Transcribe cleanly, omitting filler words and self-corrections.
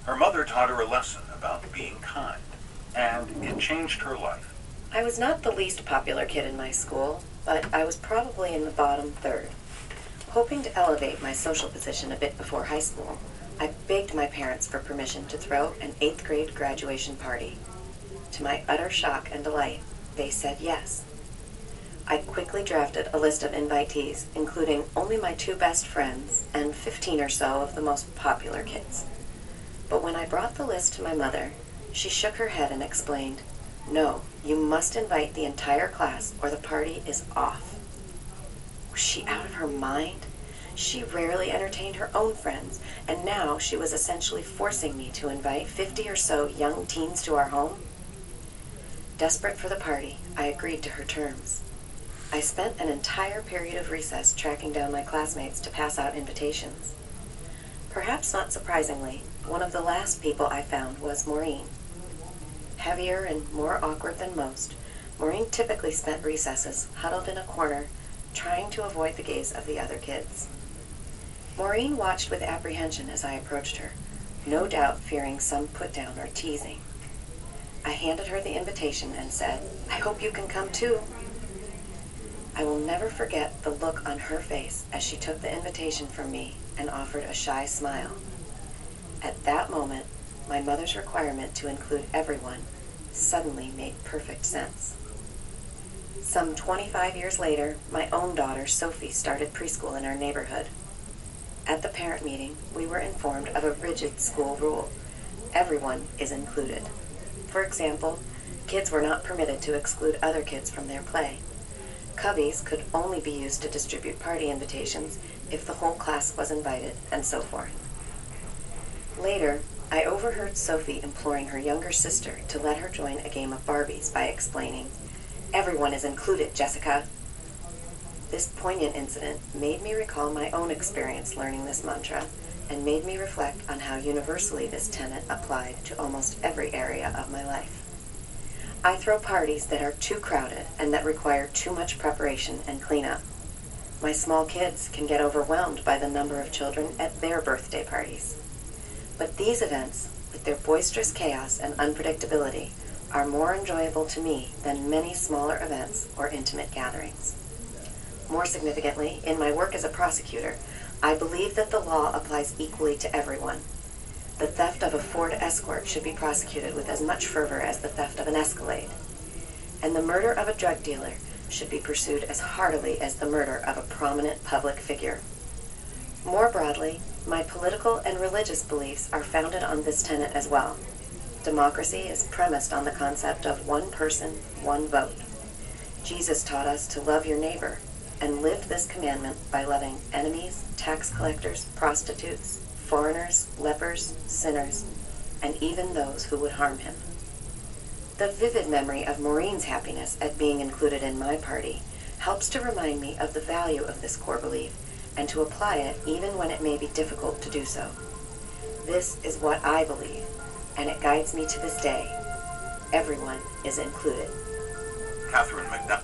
Her mother taught her a lesson about being kind, and it changed her life. I was not the least popular kid in my school, but I was probably in the bottom third. Hoping to elevate my social position a bit before high school, I begged my parents for permission to throw an 8th grade graduation party. To my utter shock and delight, they said yes. I quickly drafted a list of invitees, including only my 2 best friends and 15 or so of the most popular kids. But when I brought the list to my mother, she shook her head and explained, "No, you must invite the entire class or the party is off." Was she out of her mind? She rarely entertained her own friends, and now she was essentially forcing me to invite 50 or so young teens to our home. Desperate for the party, I agreed to her terms. I spent an entire period of recess tracking down my classmates to pass out invitations. Perhaps not surprisingly, one of the last people I found was Maureen. Heavier and more awkward than most, Maureen typically spent recesses huddled in a corner, trying to avoid the gaze of the other kids. Maureen watched with apprehension as I approached her, no doubt fearing some put-down or teasing. I handed her the invitation and said, "I hope you can come too." I will never forget the look on her face as she took the invitation from me and offered a shy smile. At that moment, my mother's requirement to include everyone suddenly made perfect sense. Some 25 years later, my own daughter, Sophie, started preschool in our neighborhood. At the parent meeting, we were informed of a rigid school rule. Everyone is included. For example, kids were not permitted to exclude other kids from their play. Cubbies could only be used to distribute party invitations if the whole class was invited, and so forth. Later, I overheard Sophie imploring her younger sister to let her join a game of Barbies by explaining, "Everyone is included, Jessica." This poignant incident made me recall my own experience learning this mantra and made me reflect on how universally this tenet applied to almost every area of my life. I throw parties that are too crowded and that require too much preparation and cleanup. My small kids can get overwhelmed by the number of children at their birthday parties. But these events, with their boisterous chaos and unpredictability, are more enjoyable to me than many smaller events or intimate gatherings. More significantly, in my work as a prosecutor, I believe that the law applies equally to everyone. The theft of a Ford Escort should be prosecuted with as much fervor as the theft of an Escalade. And the murder of a drug dealer should be pursued as heartily as the murder of a prominent public figure. More broadly, my political and religious beliefs are founded on this tenet as well. Democracy is premised on the concept of one person, one vote. Jesus taught us to love your neighbor, and lived this commandment by loving enemies, tax collectors, prostitutes, foreigners, lepers, sinners, and even those who would harm him. The vivid memory of Maureen's happiness at being included in my party helps to remind me of the value of this core belief and to apply it even when it may be difficult to do so. This is what I believe, and it guides me to this day. Everyone is included. Catherine McDowell.